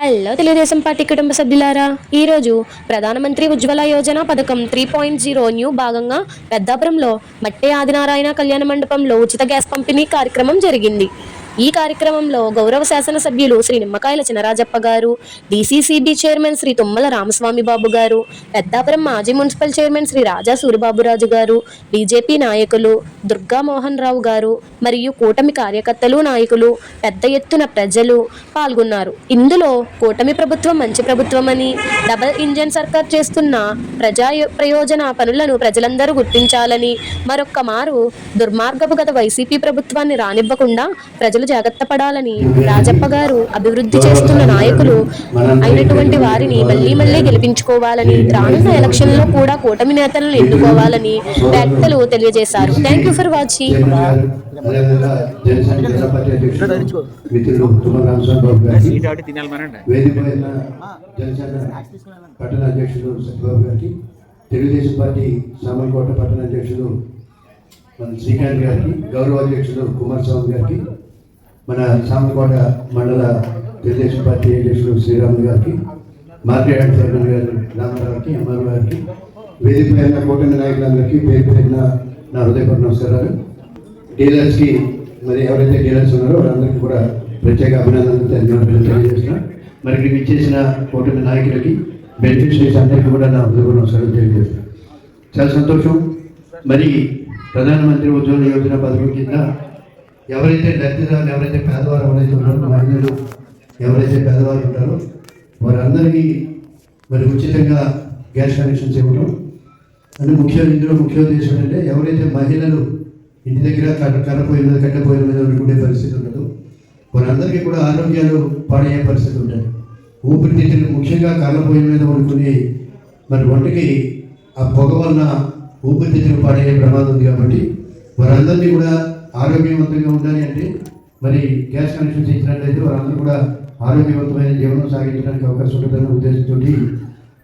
Hello Telugu Desam party కుటుంబ సభ్యులారా, ఈరోజు ప్రధానమంత్రి ఉజ్వల యోజన పథకం 3.0 న్యూ భాగంగా పెద్దాపురంలో మట్టే ఆదినారాయణ కళ్యాణ మండపంలో ఉచిత గ్యాస్ పంపిణీ కార్యక్రమం జరిగింది. ఈ కార్యక్రమంలో గౌరవ శాసనసభ్యులు శ్రీ నిమ్మకాయల చినరాజప్ప గారు, డీసీసీబీ చైర్మన్ శ్రీ తుమ్మల రామస్వామి బాబు గారు, పెద్దాపురం మాజీ మున్సిపల్ చైర్మన్ శ్రీ రాజా సూరిబాబురాజు గారు, బీజేపీ నాయకులు దుర్గా మోహన్ రావు గారు మరియు కూటమి కార్యకర్తలు, నాయకులు పెద్ద ఎత్తున ప్రజలు పాల్గొన్నారు. ఇందులో కూటమి ప్రభుత్వం మంచి ప్రభుత్వమని, డబుల్ ఇంజన్ సర్కార్ చేస్తున్న ప్రజా ప్రయోజన పనులను ప్రజలందరూ గుర్తించాలని, మరొక్క మారు దుర్మార్గపు గత వైసీపీ ప్రభుత్వాన్ని రానివ్వకుండా ప్రజలు జాగ్రత్త పడాలని, రాజప్ప గారు అభివృద్ధి చేస్తున్న నాయకులు అయినటువంటి వారిని మళ్లీ గెలిపించుకోవాలని, రానున్న ఎలక్షన్లో కూడా కూటమి నేతలను ఎన్నుకోవాలని వ్యాఖ్యలు తెలియజేశారు. Thank you for watching. Telugu Desam party Samarlakota పట్టణ అధ్యక్షులు మన శ్రీకాంత్ గారికి, గౌరవ అధ్యక్షులు కుమారస్వామి గారికి, మన సామర్లకోట మండల తెలుగుదేశం పార్టీ అధ్యక్షులు శ్రీరాములు గారికి, మార్కెట్ చైర్మన్ గారు రామారావుకి, ఎంఆర్ గారికి, వేదిక పైన కూటమి నాయకులందరికీ పేరు పేరున నా హృదయపూర్వక నమస్కారాలు. డీలర్స్కి, మరి ఎవరైతే డీలర్స్ ఉన్నారో వాళ్ళందరికీ కూడా ప్రత్యేక అభినందనలు తెలియజేస్తున్నాను. మరి ఇక్కడికి ఇచ్చేసిన కూటమి నాయకులకి, బెనిఫిషరీస్ అందరికీ కూడా నా హృదయపూర్వక నమస్కారాలు తెలియజేస్తున్నాను. చాలా సంతోషం. మరి ప్రధానమంత్రి ఉజ్వల యోజన పథకం కింద ఎవరైతే లబ్ధిదారులు, ఎవరైతే పేదవారు ఎవరైతే ఉన్నారో, మహిళలు ఎవరైతే పేదవారు ఉంటారో వారందరికీ మరి ఉచితంగా గ్యాస్ కనెక్షన్స్ ఇవ్వడం అంటే ఇందులో ముఖ్య ఉద్దేశం అంటే ఎవరైతే మహిళలు ఇంటి దగ్గర కట్టపోయిన మీద కట్టపోయిన మీద ఉండే పరిస్థితి ఉండదు, వారందరికీ కూడా ఆరోగ్యాలు పాడయ్యే పరిస్థితి ఉంటాయి. ఊపిరితిత్తులు, ముఖ్యంగా కళ్ళపోయిన మీద వండుకుని మరి వంటకి ఆ పొగ వలన ఊపిరితిత్తులు పాడయ్యే ప్రమాదం ఉంది. కాబట్టి వారందరినీ కూడా ఆరోగ్యవంతంగా ఉండాలి అంటే మరి గ్యాస్ కనెక్షన్స్ ఇచ్చినట్లయితే వారందరూ కూడా ఆరోగ్యవంతమైన జీవనం సాగించడానికి అవకాశం ఉంటుందన్న ఉద్దేశంతో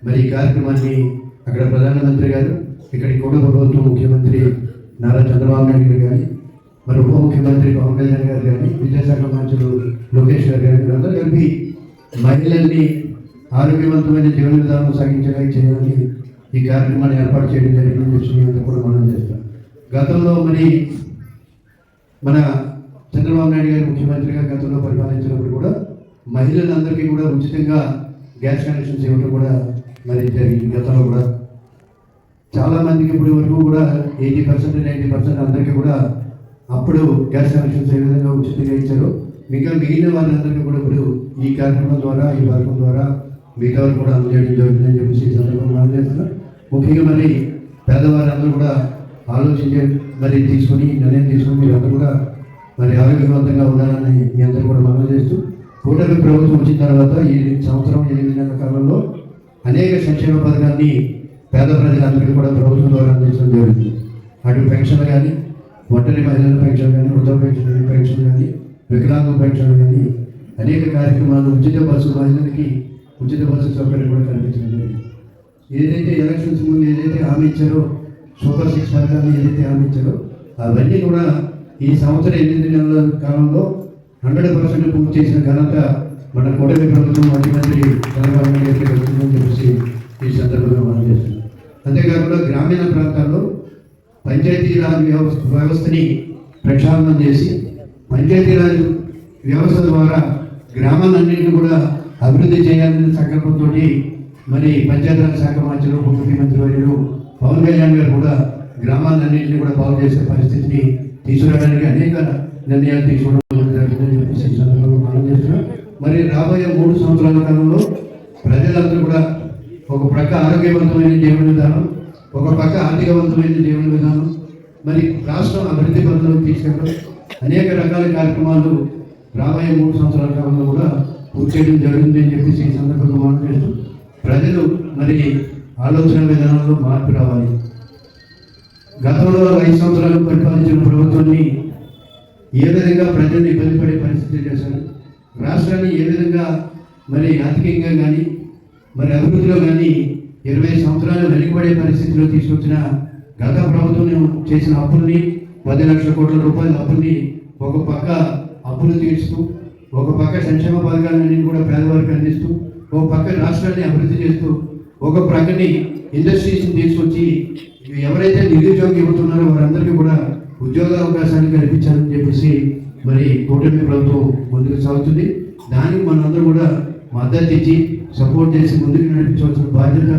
మరి ఈ కార్యక్రమాన్ని అక్కడ ప్రధానమంత్రి గారు, ఇక్కడికి కూడా ప్రభుత్వం ముఖ్యమంత్రి నారా చంద్రబాబు నాయుడు గారు కానీ, మరి ఉప ముఖ్యమంత్రి పవన్ కళ్యాణ్ గారు కానీ, విద్యాశాఖ మంత్రులు లోకేష్ గారు కానీ, అందరూ కలిపి మహిళల్ని ఆరోగ్యవంతమైన జీవన విధానం సాగించడానికి చేయాలని ఈ కార్యక్రమాన్ని ఏర్పాటు చేయడం జరిగిందని చెప్పి కూడా మనం చేస్తాం. గతంలో మరి మన చంద్రబాబు నాయుడు గారు ముఖ్యమంత్రిగా గతంలో పరిపాలించినప్పుడు కూడా మహిళలందరికీ కూడా ఉచితంగా గ్యాస్ కనెక్షన్స్ ఇవ్వడం కూడా మరి జరిగింది. గతంలో కూడా చాలామందికి ఇప్పటి వరకు కూడా 80% 90% అందరికీ కూడా అప్పుడు గ్యాస్ కనెక్షన్స్ ఏ విధంగా ఉచితంగా ఇచ్చారో మిగిలిన వాళ్ళందరికీ కూడా ఇప్పుడు ఈ కార్యక్రమం ద్వారా, ఈ పథకం ద్వారా మిగతా వాళ్ళు కూడా అందజేయడం జరుగుతుందని చెప్పేసి ఈ సందర్భంగా మనం చేస్తున్నాం. ముఖ్యంగా మరి పేదవారందరూ కూడా ఆలోచించే మరి నిర్ణయం తీసుకొని మీరందరూ కూడా మరి ఆరోగ్యవంతంగా ఉండాలని మీ అందరూ కూడా మనం చేస్తూ, కూటమి ప్రభుత్వం వచ్చిన తర్వాత ఈ సంవత్సరం 8 నెలల కాలంలో అనేక సంక్షేమ పథకాన్ని పేద ప్రజలందరికీ కూడా ప్రభుత్వం ద్వారా అందించడం జరుగుతుంది. అటు పెన్షన్ కానీ, ఒంటరి మహిళల పెన్షన్ కానీ, వృద్ధ పెన్షన్ కానీ, వికలాంగ పెన్షన్ కానీ అనేక కార్యక్రమాలు, ఉచిత బస్సు, మహిళలకి ఉచిత బస్సు సౌకర్యం కూడా కల్పించడం జరిగింది. ఏదైతే ఎలక్షన్స్ ముందు ఏదైతే హామీ ఇచ్చారో, సూపర్ 6 పథకాన్ని ఏదైతే హామీ ఇచ్చారో అవన్నీ కూడా ఈ సంవత్సరం 8 నెలల కాలంలో 100% పూర్తి చేసిన ఘనత మన కూటమి ప్రభుత్వం ముఖ్యమంత్రి చంద్రబాబు నాయుడు గారికి వస్తుందని చెప్పేసి ఈ సందర్భంగా మనం చేస్తున్నాం. అంతేకాకుండా గ్రామీణ ప్రాంతాల్లో పంచాయతీరాజ్ వ్యవస్థని ప్రక్షాళన చేసి పంచాయతీరాజ్ వ్యవస్థ ద్వారా గ్రామాలన్నింటినీ కూడా అభివృద్ధి చేయాలనే సంకల్పంతో మరి పంచాయతీరాజ్ శాఖ మంత్రులు, ఉప ముఖ్యమంత్రి వర్యులు పవన్ కళ్యాణ్ గారు కూడా గ్రామాలన్నింటినీ కూడా బాగు చేసే పరిస్థితిని తీసుకురావడానికి అనేక నిర్ణయాలు తీసుకోవడం జరుగుతుందని చెప్పేసి ఈ సందర్భంగా మనం చేస్తున్నాం. మరి రాబోయే 3 సంవత్సరాల కాలంలో ప్రజలందరూ కూడా ఒక ప్రక్క ఆరోగ్యవంతమైన జీవన విధానం, ఒక పక్క ఆర్థికవంతమైన జీవన విధానం, మరి రాష్ట్రం అభివృద్ధి పనులకు తీసుకెళ్ళడం అనేక రకాల కార్యక్రమాలు రాబోయే 3 సంవత్సరాల కాలంలో కూడా పూర్తి చేయడం జరుగుతుంది అని చెప్పేసి ఈ సందర్భంగా మనం చేస్తూ, ప్రజలు మరి ఆలోచన విధానంలో మార్పు రావాలి. గతంలో 5 సంవత్సరాలు పరిపాలించిన ప్రభుత్వాన్ని ఏ విధంగా ప్రజల్ని ఇబ్బంది పడే పరిస్థితి చేశారు, రాష్ట్రాన్ని ఏ విధంగా మరి ఆర్థికంగా కానీ మరి అభివృద్ధిలో కానీ 20 సంవత్సరాలు వెనుకబడే పరిస్థితిలో తీసుకొచ్చిన గత ప్రభుత్వం చేసిన అప్పుల్ని 10 లక్షల కోట్ల రూపాయల అప్పుల్ని ఒక పక్క అప్పులు తీర్చుతూ ఒక పక్క సంక్షేమ పథకాలన్నీ కూడా పేదవారికి అందిస్తూ, ఒక పక్క రాష్ట్రాన్ని అభివృద్ధి చేస్తూ, ఒక ప్రక్కని ఇండస్ట్రీస్ని తీసుకొచ్చి ఎవరైతే నిరుద్యోగ యువతున్నారో వారందరికీ కూడా ఉద్యోగ అవకాశాలు కల్పించాలని చెప్పేసి మరి కూటమి ప్రభుత్వం ముందుకు సాగుతుంది. దానికి మనందరూ కూడా మద్దతు ఇచ్చి సపోర్ట్ చేసి ముందుకు నడిపించవలసిన బాధ్యత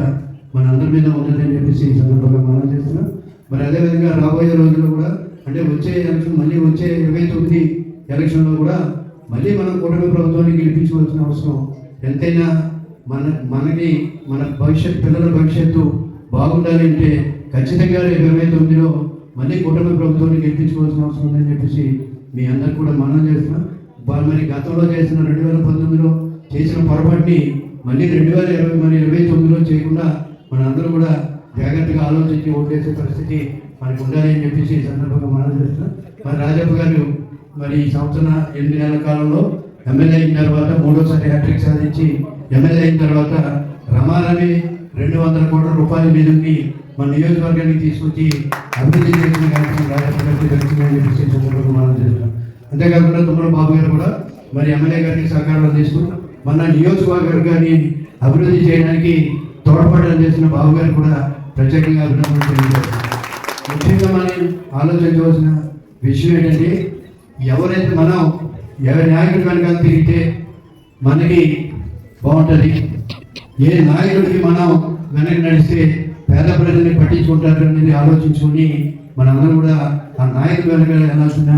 మనందరి మీద ఉంటుందని చెప్పేసి ఈ సందర్భంగా మనం చేస్తున్నాం. మరి అదేవిధంగా రాబోయే రోజుల్లో కూడా అంటే వచ్చే ఎలక్షన్ మళ్ళీ వచ్చే 29 ఎలక్షన్లో కూడా మళ్ళీ మనం కూటమి ప్రభుత్వాన్ని గెలిపించవలసిన అవసరం ఎంతైనా మన భవిష్యత్ పిల్లల భవిష్యత్తు బాగుండాలి అంటే ఖచ్చితంగా 29లో మళ్ళీ కూటమి ప్రభుత్వాన్ని గెలిపించుకోవాల్సిన అవసరం ఉందని చెప్పేసి మీ అందరు కూడా మనం చేస్తున్నాం. మరి గతంలో చేసిన 2019లో చేసిన పొరపాటుని మళ్ళీ 2029లో చేయకుండా మనందరూ కూడా జాగ్రత్తగా ఆలోచించి ఓటేసే పరిస్థితి మనకు ఉండాలి అని చెప్పేసి ఈ సందర్భంగా మనం చేస్తున్నాం. మరి రాజప్ప గారు మరి ఈ సంవత్సరం 8 నెలల కాలంలో ఎమ్మెల్యే అయిన తర్వాత 3వ హ్యాట్రిక్ సాధించి ఎమ్మెల్యే అయిన తర్వాత రమారమి 200 కోట్ల రూపాయల మీదుని మన నియోజకవర్గానికి తీసుకొచ్చి అభివృద్ధి చేసిన కార్యక్రమం రాజప్ప గారికి దక్కిందని చెప్పేసి ఈ సందర్భంగా మనం చేస్తున్నాం. అంతేకాకుండా తుమ్మల బాబు గారు కూడా మరి ఎమ్మెల్యే గారికి సహకారం అందిస్తూ మన నియోజకవర్గాన్ని అభివృద్ధి చేయడానికి తోడ్పాటు చేసిన బాబు గారు కూడా ప్రత్యేకంగా అభినందనలు తెలియజేస్తున్నారు. ముఖ్యంగా మనం ఆలోచించవలసిన విషయం ఏంటంటే ఎవరైతే మనం ఎవరి నాయకుడి వెనకాల తిరిగితే మనకి బాగుంటుంది, ఏ నాయకుడికి మనం వెనక నడిస్తే పేద ప్రజల్ని పట్టించుకుంటారు అనేది ఆలోచించుకొని మనందరం కూడా ఆ నాయకుడి వెనకాల వెళ్ళాల్సిన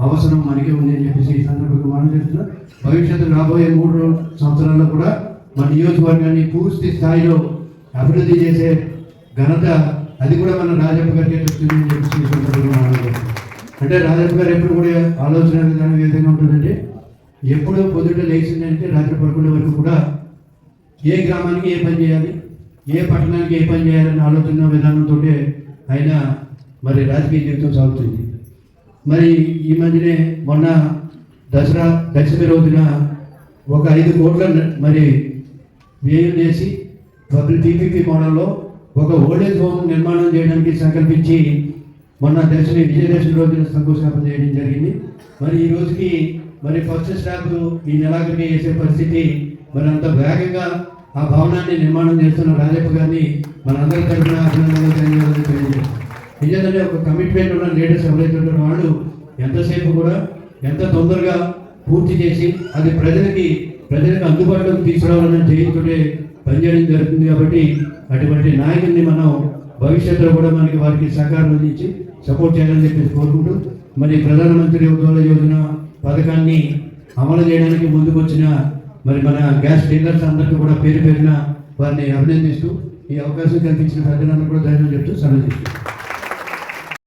అవసరం మనకే ఉంది అని చెప్పేసి ఈ సందర్భంగా మనం చేస్తున్నాం. భవిష్యత్తు రాబోయే 3 సంవత్సరాల్లో కూడా మన నియోజకవర్గాన్ని పూర్తి స్థాయిలో అభివృద్ధి చేసే ఘనత అది కూడా మన రాజప్ప గారికి వస్తుందని చెప్పేసి ఈ సందర్భంగా మనం చేస్తున్నాం. అంటే రాజప్ప గారు ఎప్పుడు కూడా ఆలోచన విధానం ఏ విధంగా ఉంటుందంటే ఎప్పుడు పొద్దుట లేచిందంటే రాత్రి పడుకునే వరకు కూడా ఏ గ్రామానికి ఏ పని చేయాలి, ఏ పట్టణానికి ఏ పని చేయాలని ఆలోచన విధానంతో ఆయన మరి రాజకీయ జీవితం సాగుతుంది. మరి ఈ మధ్యనే మొన్న దశమి రోజున ఒక 5 కోట్ల మరి వ్యయం చేసి PPP మోడల్లో ఒక ఓల్డేజ్ హోమ్ నిర్మాణం చేయడానికి సంకల్పించి మొన్న విజయదశమి రోజున శంకుస్థాపన చేయడం జరిగింది. మరి ఈ రోజుకి మరి ఫస్ట్ స్లాబ్ ఈ నెలాఖరికి వేసే పరిస్థితి మరి అంత వేగంగా ఆ భవనాన్ని నిర్మాణం చేస్తున్న రాజప్ప గారిని మనందరి తరఫున అభినందనలు తెలియజేయాలి. నిజంగానే ఒక కమిట్మెంట్ ఉన్న లీడర్స్ ఎవరైతే ఉన్నారో వాళ్ళు ఎంతసేపు కూడా ఎంత తొందరగా పూర్తి చేసి అది ప్రజలకు అందుబాటులోకి తీసుకురావాలని చేయించుంటే పనిచేయడం జరుగుతుంది. కాబట్టి అటువంటి నాయకుల్ని మనం భవిష్యత్తులో కూడా వారికి సహకారం అందించి సపోర్ట్ చేయాలని చెప్పేసి కోరుకుంటూ మరి ప్రధానమంత్రి ఉజ్వల యోజన పథకాన్ని అమలు చేయడానికి ముందుకు వచ్చిన మరి మన గ్యాస్ డీలర్స్ అందరికీ కూడా పేరు పేరున వారిని అభినందిస్తూ ఈ అవకాశం కల్పించిన ప్రజలందరూ కూడా ధన్యవాదాలు చెప్తూ సెలవు తీసుకుంటాం.